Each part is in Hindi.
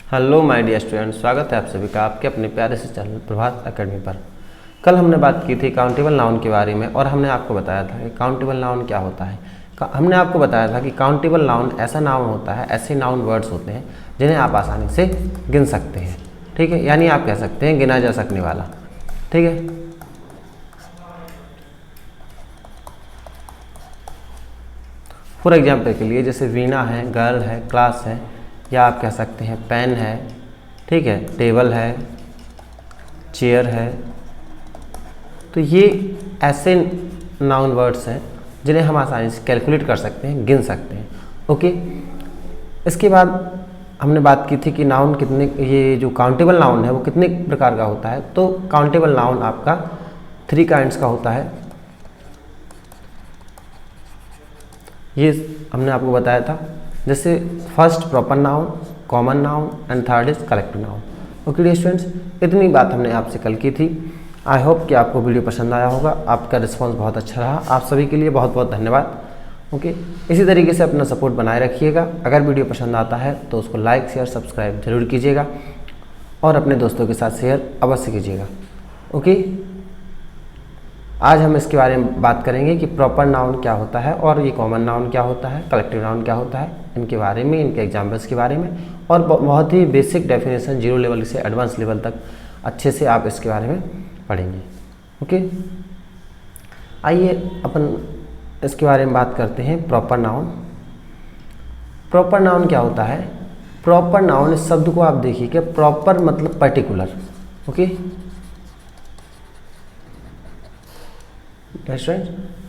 हेलो माय डियर स्टूडेंट, स्वागत है आप सभी का आपके अपने प्यारे से चैनल प्रभात एकेडमी पर। कल हमने बात की थी काउंटेबल नाउन के बारे में और हमने आपको बताया था कि काउंटेबल नाउन क्या होता है। हमने आपको बताया था कि काउंटेबल नाउन ऐसा नाउन होता है, ऐसे नाउन वर्ड्स होते हैं जिन्हें आप आसानी से गिन सकते हैं। ठीक है, यानी आप कह सकते हैं गिना जा सकने वाला। ठीक है, फॉर एग्जाम्पल के लिए जैसे वीणा है, गर्ल है, क्लास है, या आप कह सकते हैं पेन है, ठीक है, टेबल है, चेयर है। तो ये ऐसे नाउन वर्ड्स हैं जिन्हें हम आसानी से कैलकुलेट कर सकते हैं, गिन सकते हैं। ओके, इसके बाद हमने बात की थी कि नाउन कितने, ये जो काउंटेबल नाउन है वो कितने प्रकार का होता है। तो काउंटेबल नाउन आपका 3 काइंड्स का होता है। ये हमने आपको बताया था, जैसे first proper noun, common noun and third is collective noun. Okay dear students, इतनी बात हमने आपसे कल की थी। आई होप कि आपको वीडियो पसंद आया होगा, आपका रिस्पांस बहुत अच्छा रहा। आप सभी के लिए बहुत बहुत धन्यवाद। ओके, इसी तरीके से अपना सपोर्ट बनाए रखिएगा। अगर वीडियो पसंद आता है तो उसको लाइक शेयर सब्सक्राइब जरूर कीजिएगा और अपने दोस्तों के साथ शेयर अवश्य कीजिएगा। ओके, आज हम इसके बारे में बात करेंगे कि प्रॉपर नाउन क्या होता है और ये कॉमन नाउन क्या होता है, कलेक्टिव नाउन क्या होता है, इनके बारे में, इनके एग्जाम्पल्स के बारे में, और बहुत ही बेसिक डेफिनेशन 0 लेवल से एडवांस लेवल तक अच्छे से आप इसके बारे में पढ़ेंगे। ओके, आइए अपन इसके बारे में बात करते हैं। प्रॉपर नाउन, प्रॉपर नाउन क्या होता है? प्रॉपर नाउन, इस शब्द को आप देखिए कि प्रॉपर मतलब पर्टिकुलर। ओके,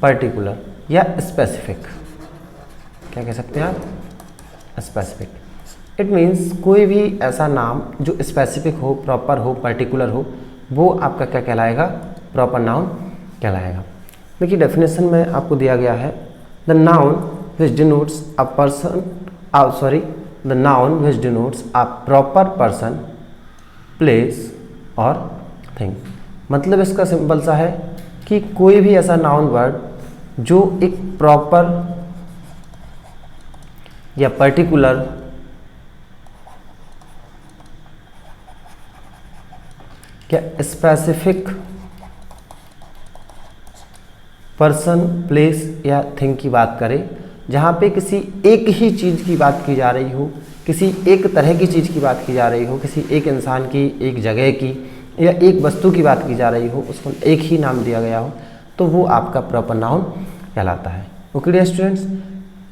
पर्टिकुलर या स्पेसिफिक, क्या कह सकते हैं आप? स्पेसिफिक। इट मीन्स कोई भी ऐसा नाम जो स्पेसिफिक हो, प्रॉपर हो, पर्टिकुलर हो, वो आपका क्या कहलाएगा? प्रॉपर नाउन कहलाएगा। देखिए डेफिनेशन में आपको दिया गया है, the noun which denotes a person, the noun which denotes a proper person, place और थिंग। मतलब इसका सिंपल सा है कि कोई भी ऐसा नाउन वर्ड जो एक प्रॉपर या पर्टिकुलर या स्पेसिफिक पर्सन, प्लेस या थिंग की बात करे, जहाँ पे किसी एक ही चीज़ की बात की जा रही हो, किसी एक तरह की चीज़ की बात की जा रही हो, किसी एक इंसान की, एक जगह की या एक वस्तु की बात की जा रही हो, उसको एक ही नाम दिया गया हो, तो वो आपका प्रॉपर नाउन कहलाता है। ओके डियर स्टूडेंट्स,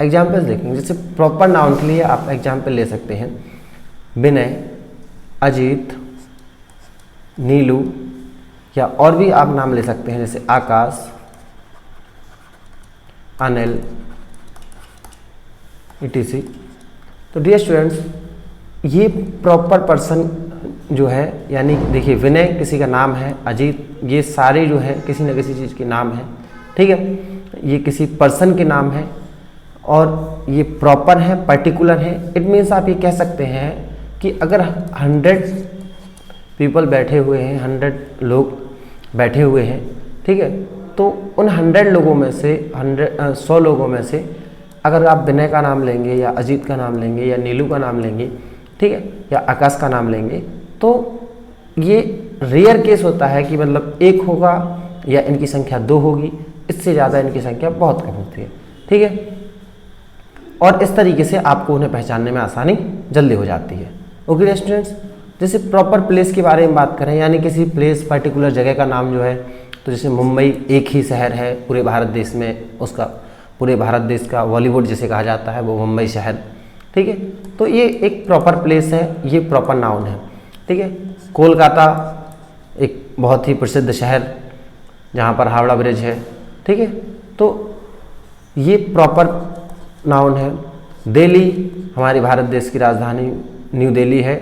एग्जाम्पल्स देखेंगे। जैसे प्रॉपर नाउन के लिए आप एग्जाम्पल ले सकते हैं विनय, अजीत, नीलू, या और भी आप नाम ले सकते हैं जैसे आकाश, अनिल, etc। तो डियर स्टूडेंट्स, ये प्रॉपर पर्सन जो है, यानी देखिए विनय किसी का नाम है, अजीत, ये सारे जो है किसी न किसी चीज़ के नाम है। ठीक है, ये किसी पर्सन के नाम है और ये प्रॉपर है, पर्टिकुलर है। इट मीन्स आप ये कह सकते हैं कि अगर 100 पीपल बैठे हुए हैं, 100 लोग बैठे हुए हैं, ठीक है, तो उन 100 लोगों में से 100 लोगों में से अगर आप विनय का नाम लेंगे या अजीत का नाम लेंगे या नीलू का नाम लेंगे, ठीक है, या आकाश का नाम लेंगे, तो ये रेयर केस होता है कि मतलब 1 होगा या इनकी संख्या 2 होगी, इससे ज़्यादा इनकी संख्या बहुत कम होती है। ठीक है, और इस तरीके से आपको उन्हें पहचानने में आसानी जल्दी हो जाती है। ओके स्टूडेंट्स, जैसे प्रॉपर प्लेस के बारे में बात करें, यानी किसी प्लेस, पर्टिकुलर जगह का नाम जो है, तो जैसे मुंबई एक ही शहर है पूरे भारत देश में, उसका पूरे भारत देश का बॉलीवुड जिसे कहा जाता है वो मुंबई शहर। ठीक है, तो ये एक प्रॉपर प्लेस है, ये प्रॉपर नाउन है। ठीक है, कोलकाता एक बहुत ही प्रसिद्ध शहर जहाँ पर हावड़ा ब्रिज है। ठीक है, तो ये प्रॉपर नाउन है। दिल्ली हमारे भारत देश की राजधानी न्यू दिल्ली है।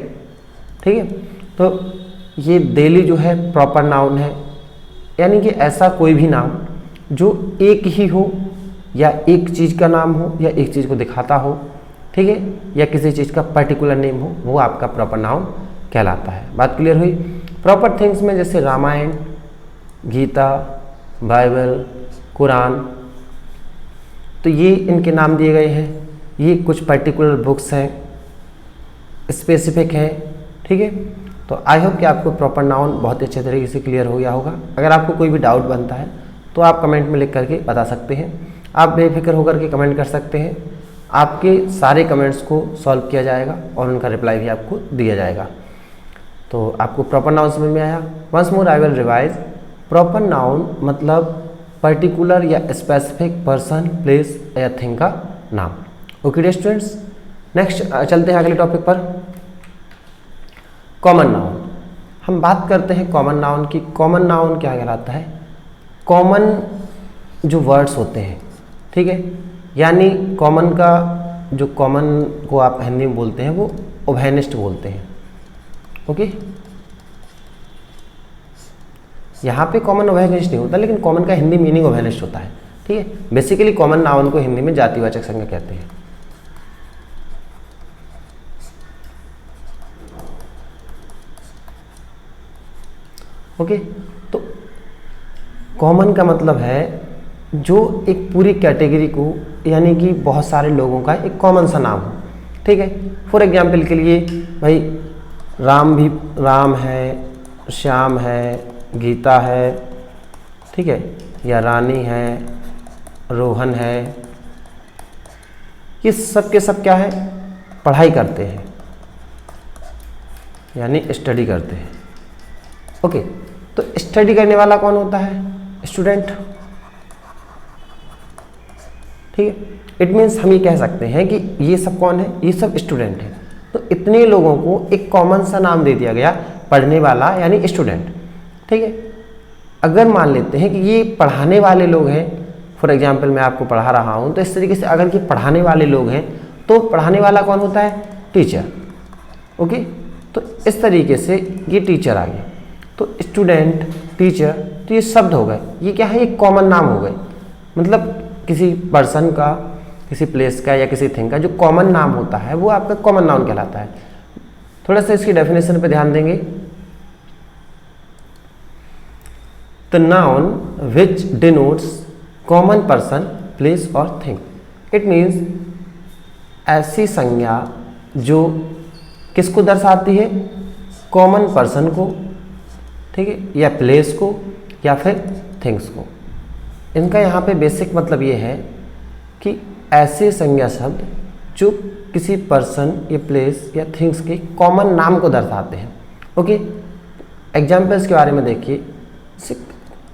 ठीक है, तो ये दिल्ली जो है प्रॉपर नाउन है, यानी कि ऐसा कोई भी नाम जो एक ही हो या एक चीज़ का नाम हो या एक चीज़ को दिखाता हो, ठीक है, या किसी चीज़ का पर्टिकुलर नेम हो, वो आपका प्रॉपर नाउन कहलाता है। बात क्लियर हुई? प्रॉपर थिंग्स में जैसे रामायण, गीता, बाइबल, कुरान, तो ये इनके नाम दिए गए हैं। ये कुछ पर्टिकुलर बुक्स हैं स्पेसिफिक हैं। ठीक है, तो आई होप कि आपको प्रॉपर नाउन बहुत ही अच्छे तरीके से क्लियर हो गया होगा। अगर आपको कोई भी डाउट बनता है तो आप कमेंट में लिख करके बता सकते हैं। आप बेफिक्र होकर के कमेंट कर सकते हैं, आपके सारे कमेंट्स को सॉल्व किया जाएगा और उनका रिप्लाई भी आपको दिया जाएगा। तो आपको प्रॉपर नाउन समझ में आया। Once more I will revise. Proper noun मतलब पर्टिकुलर या स्पेसिफिक पर्सन, प्लेस या थिंग का नाम। ओके डियर स्टूडेंट्स, नेक्स्ट चलते हैं अगले टॉपिक पर, कॉमन नाउन। हम बात करते हैं कॉमन नाउन की। कॉमन नाउन क्या कहलाता है? कॉमन जो वर्ड्स होते हैं, ठीक है, यानी कॉमन का जो कॉमन को आप हिंदी में बोलते हैं वो उभयनिष्ठ बोलते हैं। ओके, यहाँ पे कॉमन उभयनिष्ठ नहीं होता, लेकिन कॉमन का हिंदी मीनिंग उभयनिष्ठ होता है। ठीक है, बेसिकली कॉमन नाउन को हिंदी में जातिवाचक संज्ञा कहते हैं। ओके, तो कॉमन का मतलब है जो एक पूरी कैटेगरी को, यानी कि बहुत सारे लोगों का एक कॉमन सा नाम हो। ठीक है, फॉर एग्जाम्पल के लिए भाई राम है, श्याम है, गीता है, ठीक है, या रानी है, रोहन है, ये सब के सब क्या है? पढ़ाई करते हैं, यानी स्टडी करते हैं। ओके, तो स्टडी करने वाला कौन होता है? स्टूडेंट। ठीक है, इट मीन्स हम ये कह सकते हैं कि ये सब कौन है? ये सब स्टूडेंट हैं। तो इतने लोगों को एक कॉमन सा नाम दे दिया गया, पढ़ने वाला यानी स्टूडेंट। ठीक है, अगर मान लेते हैं कि ये पढ़ाने वाले लोग हैं, फॉर एग्जाम्पल मैं आपको पढ़ा रहा हूँ, तो इस तरीके से अगर ये पढ़ाने वाले लोग हैं तो पढ़ाने वाला कौन होता है? टीचर। ओके, तो इस तरीके से ये टीचर आ गया। तो स्टूडेंट, टीचर, तो ये शब्द हो गए, ये क्या है? ये कॉमन नाम हो गए। मतलब किसी पर्सन का, किसी प्लेस का या किसी थिंग का जो कॉमन नाम होता है वो आपका कॉमन नाउन कहलाता है। थोड़ा सा इसकी डेफिनेशन पे ध्यान देंगे। The noun which denotes common person, place और थिंग। इट मीन्स ऐसी संज्ञा जो किसको दर्शाती है? कॉमन पर्सन को, ठीक है, या प्लेस को या फिर थिंग्स को। इनका यहाँ पे बेसिक मतलब ये है कि ऐसे संज्ञा शब्द जो किसी पर्सन या प्लेस या थिंग्स के कॉमन नाम को दर्शाते हैं। ओके, एग्जाम्पल्स के बारे में देखिए।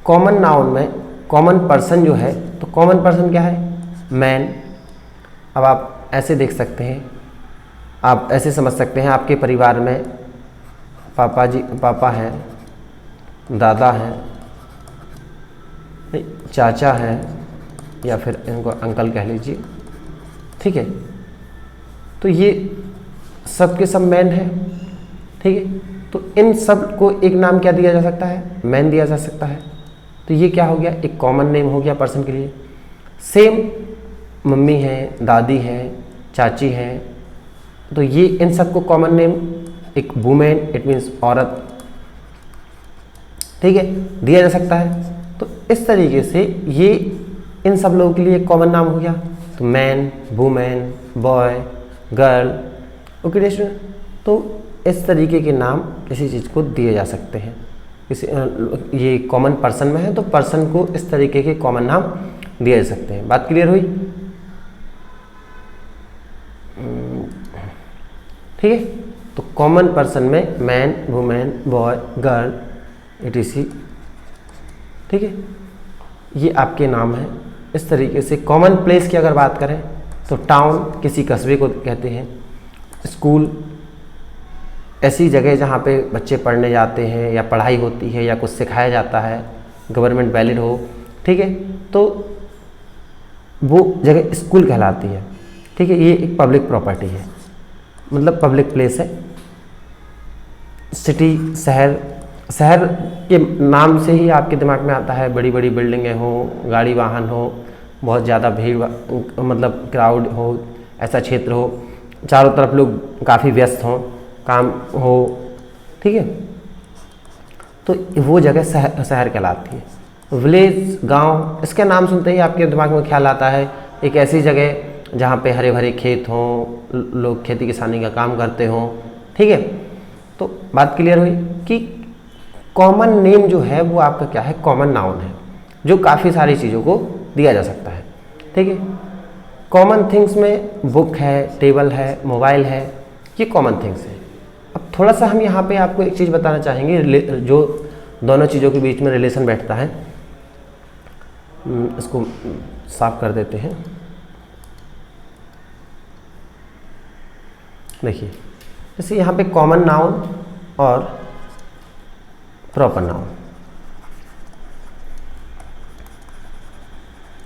कॉमन नाउन में कॉमन पर्सन जो है, तो कॉमन पर्सन क्या है? मैन। अब आप ऐसे देख सकते हैं, आप ऐसे समझ सकते हैं, आपके परिवार में पापा हैं, दादा हैं, चाचा हैं, या फिर इनको अंकल कह लीजिए। ठीक है, तो ये सब के सब मैन है। ठीक है, तो इन सब को एक नाम क्या दिया जा सकता है? मैन दिया जा सकता है। तो ये क्या हो गया? एक कॉमन नेम हो गया पर्सन के लिए। सेम मम्मी हैं, दादी हैं, चाची हैं, तो ये इन सब को कॉमन नेम एक वुमेन, इट मीन्स औरत, ठीक है, दिया जा सकता है। तो इस तरीके से ये इन सब लोगों के लिए एक कॉमन नाम हो गया। तो man, women, boy, girl. Okay student, तो इस तरीके के नाम किसी चीज़ को दिए जा सकते हैं। किसी ये कॉमन पर्सन में है तो पर्सन को इस तरीके के कॉमन नाम दिए जा सकते हैं। बात क्लियर हुई? ठीक है, तो कॉमन पर्सन में man, women, boy, girl, etc। ठीक है, ये आपके नाम हैं। इस तरीके से कॉमन प्लेस की अगर बात करें तो टाउन किसी कस्बे को कहते हैं। स्कूल ऐसी जगह जहाँ पे बच्चे पढ़ने जाते हैं या पढ़ाई होती है या कुछ सिखाया जाता है, गवर्नमेंट वैलिड हो, ठीक है, तो वो जगह स्कूल कहलाती है। ठीक है, ये एक पब्लिक प्रॉपर्टी है, मतलब पब्लिक प्लेस है। सिटी, शहर के नाम से ही आपके दिमाग में आता है बड़ी बड़ी बिल्डिंगें हो, गाड़ी वाहन हो, बहुत ज़्यादा भीड़, मतलब क्राउड हो, ऐसा क्षेत्र हो, चारों तरफ लोग काफ़ी व्यस्त हों, काम हो। ठीक है, तो वो जगह शहर कहलाती है। विलेज, गांव, इसके नाम सुनते ही आपके दिमाग में ख्याल आता है एक ऐसी जगह जहाँ पे हरे भरे खेत हों, लोग खेती किसानी का काम करते हों, ठीक है। तो बात क्लियर हुई कि कॉमन नेम जो है वो आपका क्या है, कॉमन नाउन है, जो काफ़ी सारी चीज़ों को दिया जा सकता है, ठीक है। कॉमन थिंग्स में बुक है, टेबल है, मोबाइल है, ये कॉमन थिंग्स है। अब थोड़ा सा हम यहाँ पे आपको एक चीज़ बताना चाहेंगे जो दोनों चीज़ों के बीच में रिलेशन बैठता है। इसको साफ कर देते हैं। देखिए, जैसे यहाँ पे कॉमन नाउन और प्रॉपर नाउन,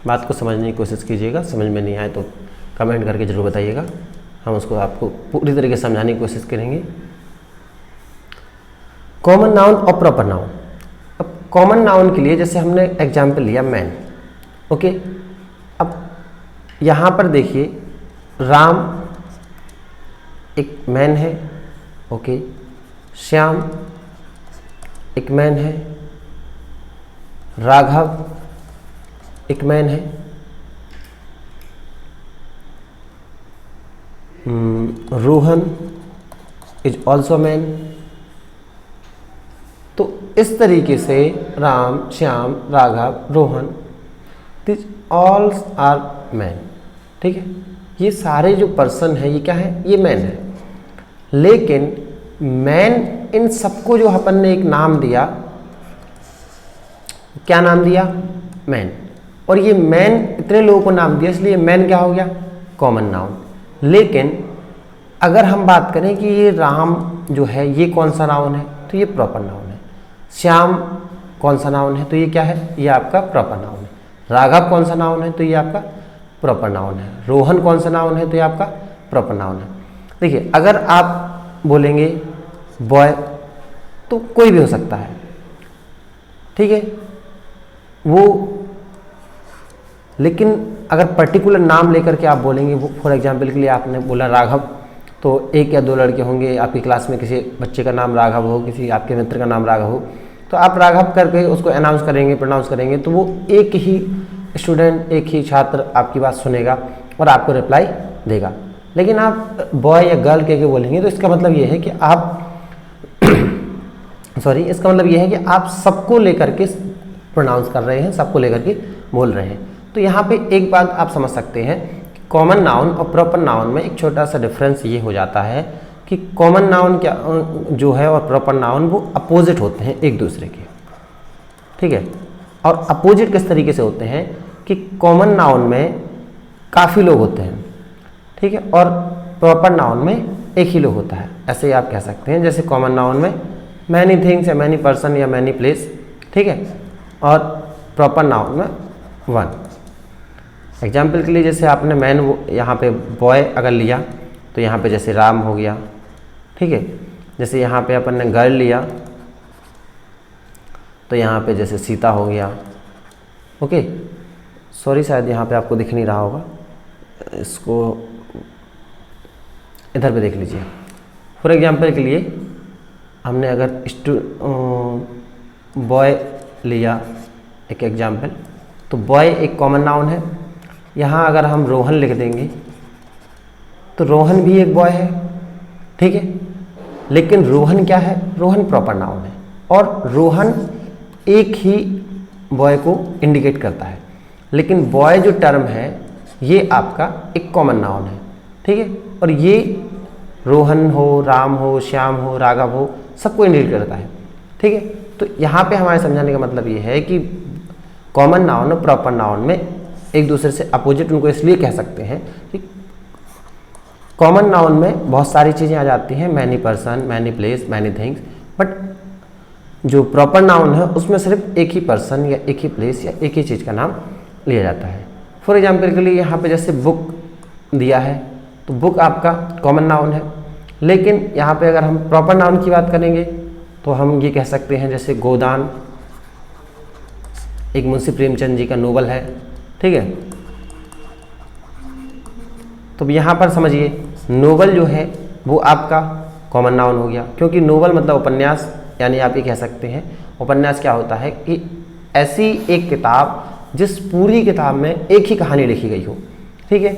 बात को समझने की कोशिश कीजिएगा, समझ में नहीं आए तो कमेंट करके ज़रूर बताइएगा, हम उसको आपको पूरी तरीके से समझाने की कोशिश करेंगे। कॉमन नाउन और प्रॉपर नाउन। अब कॉमन नाउन के लिए जैसे हमने एग्जाम्पल लिया मैन, ओके। अब यहाँ पर देखिए राम एक मैन है, ओके। श्याम एक मैन है, राघव एक मैन है, रोहन इज ऑल्सो मैन। तो इस तरीके से Ram, Shyam, Raghav, Rohan, this all are man, ठीक है। ये सारे जो पर्सन है ये क्या है, ये मैन है। लेकिन मैन इन सबको जो अपन ने एक नाम दिया, क्या नाम दिया, मैन। और ये मैन इतने लोगों को नाम दिया, इसलिए मैन क्या हो गया, कॉमन नाउन। लेकिन अगर हम बात करें कि ये राम जो है ये कौन सा नाउन है, तो ये प्रॉपर नाउन है। श्याम कौन सा नाउन है, तो ये क्या है, ये आपका प्रॉपर नाउन है। राघव कौन सा नाउन है, तो ये आपका प्रॉपर नाउन है। रोहन कौन सा नाउन है, तो ये आपका प्रॉपर नाउन है। देखिए, अगर आप बोलेंगे बॉय तो कोई भी हो सकता है, ठीक है वो। लेकिन अगर पर्टिकुलर नाम लेकर के आप बोलेंगे, वो फॉर एग्जांपल के लिए आपने बोला राघव, तो एक या दो लड़के होंगे आपकी क्लास में, किसी बच्चे का नाम राघव हो, किसी आपके मित्र का नाम राघव हो, तो आप राघव करके उसको अनाउंस करेंगे, प्रोनाउंस करेंगे, तो वो एक ही स्टूडेंट, एक ही छात्र आपकी बात सुनेगा और आपको रिप्लाई देगा। लेकिन आप बॉय या गर्ल कह के बोलेंगे तो इसका मतलब ये है कि आप इसका मतलब ये है कि आप सबको लेकर के प्रोनाउंस कर रहे हैं, सबको लेकर के बोल रहे हैं। तो यहाँ पे एक बात आप समझ सकते हैं, कॉमन नाउन और प्रॉपर नाउन में एक छोटा सा डिफरेंस ये हो जाता है कि कॉमन नाउन क्या जो है और प्रॉपर नाउन वो अपोजिट होते हैं एक दूसरे के, ठीक है। और अपोजिट किस तरीके से होते हैं कि कॉमन नाउन में काफ़ी लोग होते हैं, ठीक है, और प्रॉपर नाउन में एक ही लोग होता है। ऐसे ही आप कह सकते हैं, जैसे कॉमन नाउन में मैनी थिंग्स या मैनी पर्सन या मैनी प्लेस, ठीक है, और प्रॉपर नाउन में वन। एग्जाम्पल के लिए जैसे आपने मैन यहाँ पे बॉय अगर लिया तो यहाँ पे जैसे राम हो गया, ठीक है। जैसे यहाँ पे अपन ने गर्ल लिया तो यहाँ पे जैसे सीता हो गया, ओके। सॉरी, शायद यहाँ पे आपको दिख नहीं रहा होगा, इसको इधर पे देख लीजिए। फॉर एग्जाम्पल के लिए हमने अगर बॉय लिया एक एग्जाम्पल, तो बॉय एक कॉमन नाउन है। यहाँ अगर हम रोहन लिख देंगे तो रोहन भी एक बॉय है, ठीक है। लेकिन रोहन क्या है, रोहन प्रॉपर नाउन है और रोहन एक ही बॉय को इंडिकेट करता है। लेकिन बॉय जो टर्म है ये आपका एक कॉमन नाउन है, ठीक है। और ये रोहन हो, राम हो, श्याम हो, राघव हो, सबको इंडिकेट करता है, ठीक है। तो यहाँ पे हमारे समझाने का मतलब ये है कि कॉमन नाउन और प्रॉपर नाउन में एक दूसरे से अपोजिट उनको इसलिए कह सकते हैं कि कॉमन नाउन में बहुत सारी चीज़ें आ जाती हैं, many person, many place, many things, but जो प्रॉपर नाउन है उसमें सिर्फ एक ही पर्सन या एक ही प्लेस या एक ही चीज़ का नाम लिया जाता है। फॉर एग्जाम्पल के लिए यहाँ पे जैसे बुक दिया है तो बुक आपका कॉमन नाउन है। लेकिन यहाँ पे अगर हम प्रॉपर नाउन की बात करेंगे तो हम ये कह सकते हैं जैसे गोदान एक मुंशी प्रेमचंद जी का नोवेल है, ठीक है। तो यहाँ पर समझिए नोवेल जो है वो आपका कॉमन नाउन हो गया, क्योंकि नोवेल मतलब उपन्यास, यानी आप ये कह सकते हैं उपन्यास क्या होता है कि ऐसी एक किताब जिस पूरी किताब में एक ही कहानी लिखी गई हो, ठीक है।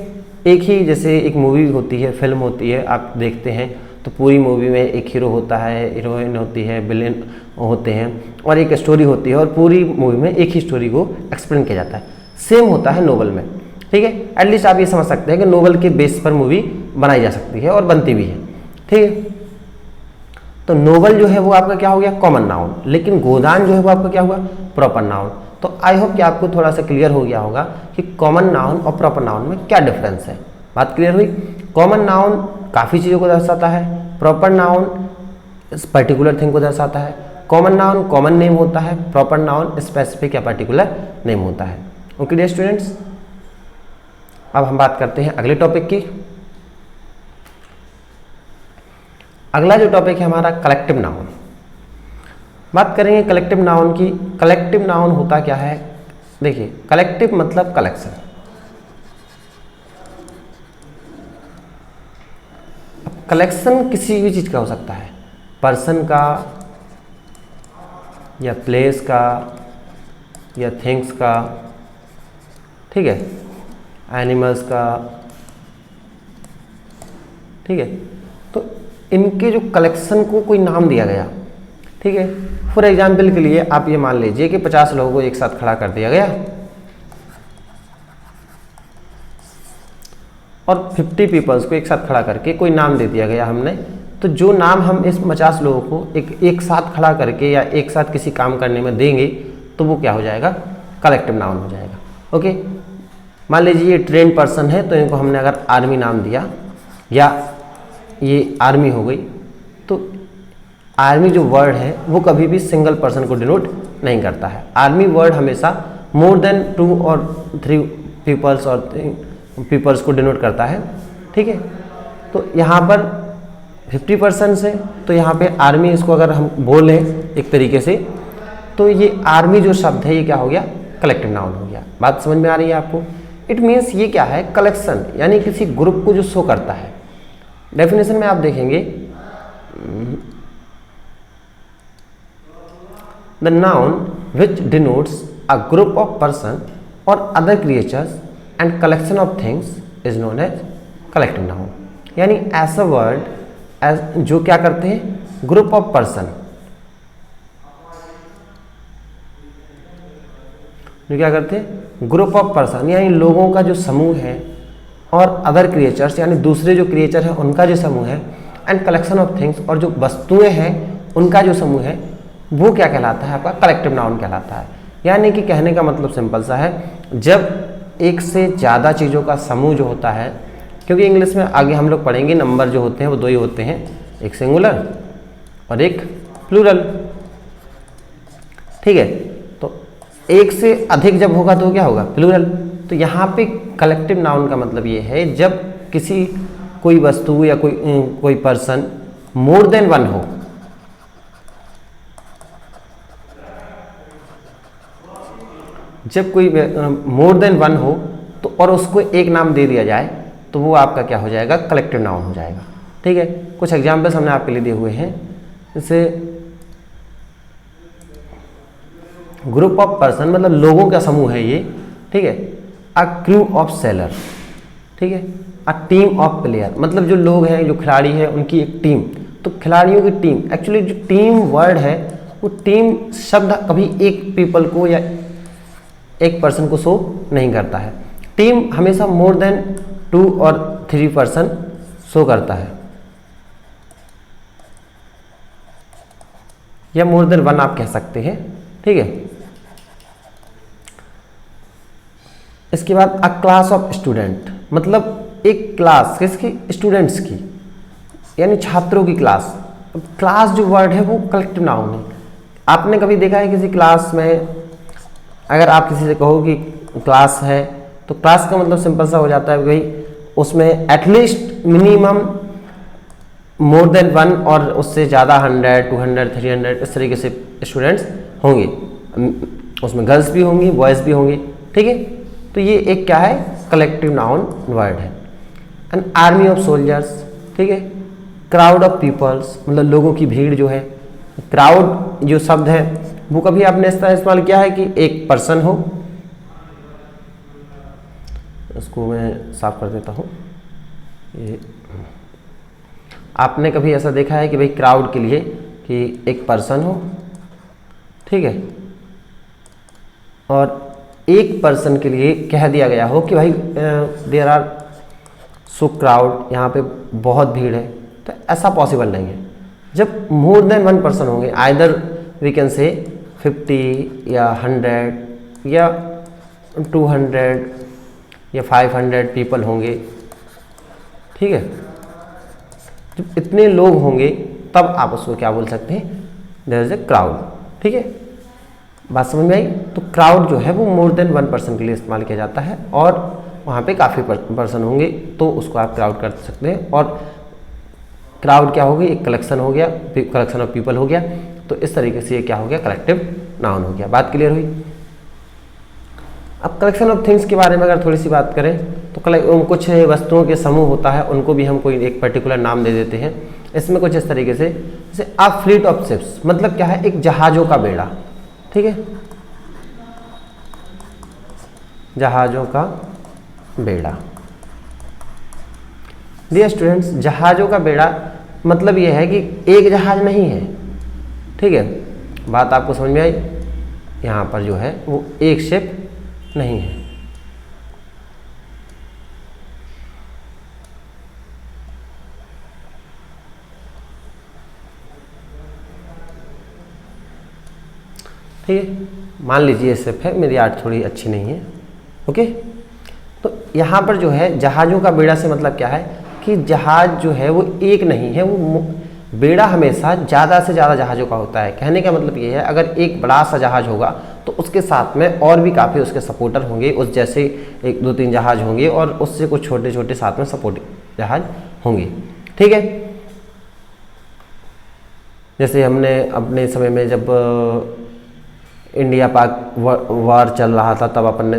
एक ही, जैसे एक मूवी होती है, फिल्म होती है, आप देखते हैं तो पूरी मूवी में एक हीरो होता है, हीरोइन होती है, विलेन होते हैं और एक स्टोरी होती है और पूरी मूवी में एक ही स्टोरी को एक्सप्लेन किया जाता है। सेम होता है नोवेल में, ठीक है। एटलीस्ट आप ये समझ सकते हैं कि नोवेल के बेस पर मूवी बनाई जा सकती है और बनती भी है, ठीक है। तो नोवेल जो है वो आपका क्या हो गया, कॉमन नाउन, लेकिन गोदान जो है वो आपका क्या हुआ, प्रॉपर नाउन। तो आई होप कि आपको थोड़ा सा क्लियर हो गया होगा कि कॉमन नाउन और प्रॉपर नाउन में क्या डिफरेंस है। बात क्लियर हुई। कॉमन नाउन काफ़ी चीज़ों को दर्शाता है, प्रॉपर नाउन पर्टिकुलर थिंग को दर्शाता है। कॉमन नाउन कॉमन नेम होता है, प्रॉपर नाउन स्पेसिफिक या पर्टिकुलर नेम होता है। ओके डियर स्टूडेंट्स, अब हम बात करते हैं अगले टॉपिक की। अगला जो टॉपिक है हमारा कलेक्टिव नाउन। बात करेंगे कलेक्टिव नाउन की। कलेक्टिव नाउन होता क्या है, देखिए कलेक्टिव मतलब कलेक्शन। कलेक्शन किसी भी चीज़ का हो सकता है, पर्सन का या प्लेस का या थिंग्स का, ठीक है, एनिमल्स का, ठीक है। तो इनके जो कलेक्शन को कोई नाम दिया गया, ठीक है। फॉर एग्जाम्पल के लिए आप ये मान लीजिए कि 50 लोगों को एक साथ खड़ा कर दिया गया और 50 पीपल्स को एक साथ खड़ा करके कोई नाम दे दिया गया हमने। तो जो नाम हम इस 50 लोगों को एक साथ खड़ा करके या एक साथ किसी काम करने में देंगे तो वो क्या हो जाएगा, कलेक्टिव नाउन हो जाएगा। ओके, मान लीजिए ये ट्रेन पर्सन है, तो इनको हमने अगर आर्मी नाम दिया या ये आर्मी हो गई, तो आर्मी जो वर्ड है वो कभी भी सिंगल पर्सन को डिनोट नहीं करता है। आर्मी वर्ड हमेशा मोर देन 2 और 3 पीपल्स और पीपल्स को डिनोट करता है, ठीक है। तो यहाँ पर 50 पर्सन है, तो यहाँ पे आर्मी इसको अगर हम बोलें एक तरीके से, तो ये आर्मी जो शब्द है ये क्या हो गया, कलेक्टिव नाउन हो गया। बात समझ में आ रही है आपको। इट मीन्स ये क्या है, कलेक्शन, यानी किसी ग्रुप को जो शो करता है। डेफिनेशन में आप देखेंगे, the noun which denotes a group of person और other creatures and collection of things is known as collective noun. यानी ऐसा वर्ड एज जो क्या करते हैं, ग्रुप ऑफ पर्सन, जो क्या करते हैं, ग्रुप ऑफ पर्सन, यानी लोगों का जो समूह है, और अदर क्रिएचर्स यानी दूसरे जो क्रिएचर है उनका जो समूह है, एंड कलेक्शन ऑफ थिंग्स, और जो वस्तुएं हैं उनका जो समूह है, वो क्या कहलाता है, आपका कलेक्टिव नाउन कहलाता है। यानी कि कहने का मतलब सिंपल सा है, जब एक से ज़्यादा चीज़ों का समूह जो होता है, क्योंकि इंग्लिश में आगे हम लोग पढ़ेंगे नंबर जो होते हैं वो 2 ही होते हैं, एक सिंगुलर और एक प्लूरल, ठीक है। तो एक से अधिक जब होगा तो क्या होगा, प्लूरल। तो यहाँ पे कलेक्टिव नाउन का मतलब ये है जब किसी कोई वस्तु या कोई पर्सन मोर देन 1 हो, जब कोई मोर देन 1 हो तो और उसको एक नाम दे दिया जाए तो वो आपका क्या हो जाएगा, कलेक्टिव नाउन हो जाएगा, ठीक है। कुछ एग्जाम्पल्स हमने आपके लिए दिए हुए हैं, जैसे ग्रुप ऑफ पर्सन मतलब लोगों का समूह है ये, ठीक है। अ क्रू ऑफ सेलर, ठीक है। अ टीम ऑफ प्लेयर मतलब जो लोग हैं, जो खिलाड़ी हैं, उनकी एक टीम। तो खिलाड़ियों की टीम, एक्चुअली जो टीम वर्ड है वो टीम शब्द कभी एक पीपल को या एक पर्सन को शो नहीं करता है। टीम हमेशा मोर देन 2 और 3 पर्सन शो करता है, या मोर देन 1 आप कह सकते हैं, ठीक है। इसके बाद अ क्लास ऑफ स्टूडेंट मतलब एक क्लास किसकी, स्टूडेंट्स की, यानी छात्रों की क्लास। क्लास जो वर्ड है वो कलेक्टिव नाउन है। आपने कभी देखा है किसी क्लास में, अगर आप किसी से कहो कि क्लास है, तो क्लास का मतलब सिंपल सा हो जाता है भाई उसमें एटलीस्ट मिनिमम मोर देन 1 और उससे ज़्यादा 100, 200, 300 इस तरीके से स्टूडेंट्स होंगे। उसमें गर्ल्स भी होंगी, बॉयज़ भी होंगे, ठीक है। तो ये एक क्या है, कलेक्टिव नाउन वर्ड है। एन आर्मी ऑफ सोल्जर्स, ठीक है। क्राउड ऑफ पीपल्स मतलब लोगों की भीड़ जो है। क्राउड जो शब्द है वो कभी आपने इस तरह इस्तेमाल किया है कि एक पर्सन हो, इसको मैं साफ कर देता हूँ। ये आपने कभी ऐसा देखा है कि भाई क्राउड के लिए कि एक पर्सन हो, ठीक है, और एक पर्सन के लिए कह दिया गया हो कि भाई देयर आर सो क्राउड, यहाँ पे बहुत भीड़ है, तो ऐसा पॉसिबल नहीं है। जब मोर देन वन पर्सन होंगे, आइदर वी कैन से 50 या 100 या 200 या 500 पीपल होंगे, ठीक है, जब इतने लोग होंगे तब आप उसको क्या बोल सकते हैं, देयर इज ए क्राउड, ठीक है। बात समझ में आई? तो क्राउड जो है वो मोर देन वन पर्सन के लिए इस्तेमाल किया जाता है, और वहाँ पे काफ़ी पर्सन होंगे तो उसको आप क्राउड कर सकते हैं। और क्राउड क्या होगी, एक कलेक्शन हो गया, कलेक्शन ऑफ पीपल हो गया, तो इस तरीके से ये क्या हो गया, कलेक्टिव नाउन हो गया। बात क्लियर हुई? अब कलेक्शन ऑफ थिंग्स के बारे में अगर थोड़ी सी बात करें तो कुछ वस्तुओं के समूह होता है, उनको भी हम कोई एक पर्टिकुलर नाम दे देते हैं। इसमें कुछ इस तरीके से, जैसे अ फ्लीट ऑफ शिप्स, मतलब क्या है, एक जहाज़ों का बेड़ा, ठीक है, जहाज़ों का बेड़ा। डियर स्टूडेंट्स, जहाज़ों का बेड़ा मतलब यह है कि एक जहाज नहीं है, ठीक है, बात आपको समझ में आई? यहाँ पर जो है वो एक शिप नहीं है। ठीक है, मान लीजिए शिप है, मेरी आर्ट थोड़ी अच्छी नहीं है, ओके। तो यहाँ पर जो है जहाज़ों का बेड़ा से मतलब क्या है कि जहाज जो है वो एक नहीं है, वो बेड़ा हमेशा ज़्यादा से ज़्यादा जहाज़ों का होता है। कहने का मतलब ये है, अगर एक बड़ा सा जहाज होगा तो उसके साथ में और भी काफ़ी उसके सपोर्टर होंगे, उस जैसे 1 2 3 जहाज होंगे, और उससे कुछ छोटे छोटे साथ में सपोर्टिंग जहाज होंगे, ठीक है। जैसे हमने अपने समय में जब इंडिया पाक वार चल रहा था, तब अपन ने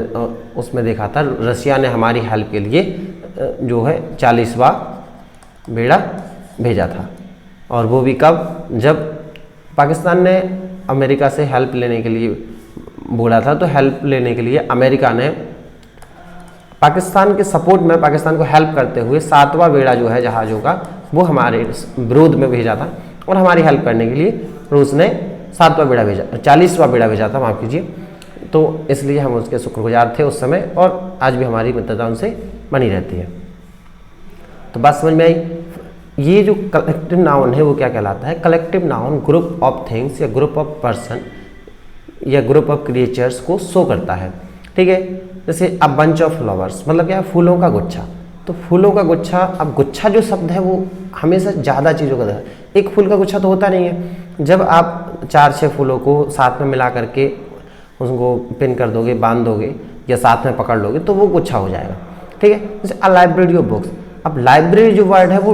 उसमें देखा था, रसिया ने हमारी हेल्प के लिए जो है 40वां बेड़ा भेजा था। और वो भी कब, जब पाकिस्तान ने अमेरिका से हेल्प लेने के लिए बोला था, तो हेल्प लेने के लिए अमेरिका ने पाकिस्तान के सपोर्ट में, पाकिस्तान को हेल्प करते हुए 7वां बेड़ा जो है जहाज़ों का, वो हमारे विरोध में भेजा था, और हमारी हेल्प करने के लिए रूस ने 7वां बेड़ा भेजा, 40वां बेड़ा भेजा था, माफ़ कीजिए। तो इसलिए हम उसके शुक्रगुजार थे उस समय, और आज भी हमारी मित्रता उनसे बनी रहती है। तो बात समझ में आई? ये जो कलेक्टिव नाउन है वो क्या कहलाता है? Collective noun group of things या ग्रुप ऑफ पर्सन या ग्रुप ऑफ क्रिएचर्स को शो करता है, ठीक है। जैसे अ बंच ऑफ फ्लावर्स, मतलब क्या है, फूलों का गुच्छा। तो फूलों का गुच्छा, अब गुच्छा जो शब्द है वो हमेशा ज़्यादा चीज़ों का है, एक फूल का गुच्छा तो होता नहीं है। जब आप 4-6 फूलों को साथ में मिला करके उसको पिन कर दोगे, बांध दोगे, या साथ में पकड़ लोगे, तो वो गुच्छा हो जाएगा, ठीक है। जैसे अ लाइब्रेरी ऑफ बुक्स, अब लाइब्रेरी जो वर्ड है वो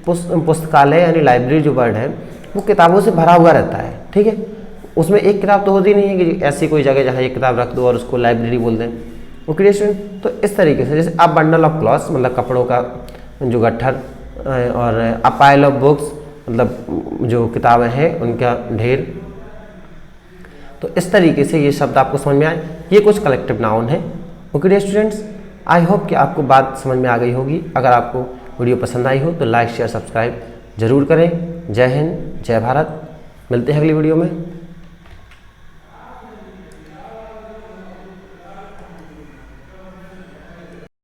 पुस्तकालय यानी लाइब्रेरी जो वर्ड है वो किताबों से भरा हुआ रहता है, ठीक है। उसमें एक किताब तो होती नहीं है कि ऐसी कोई जगह जहाँ एक किताब रख दो और उसको लाइब्रेरी बोल दें, वो क्रिएशन। तो इस तरीके से, जैसे अ बंडल ऑफ क्लॉथ्स, मतलब कपड़ों का जो गट्ठर, और अ पाइल ऑफ बुक्स, मतलब जो किताबें हैं उनका ढेर। तो इस तरीके से ये शब्द आपको समझ में आए, ये कुछ कलेक्टिव नाउन है, okay dear students. I hope कि आपको बात समझ में आ गई होगी। अगर आपको वीडियो पसंद आई हो तो लाइक शेयर सब्सक्राइब जरूर करें। जय हिंद, जय भारत, मिलते हैं अगली वीडियो में।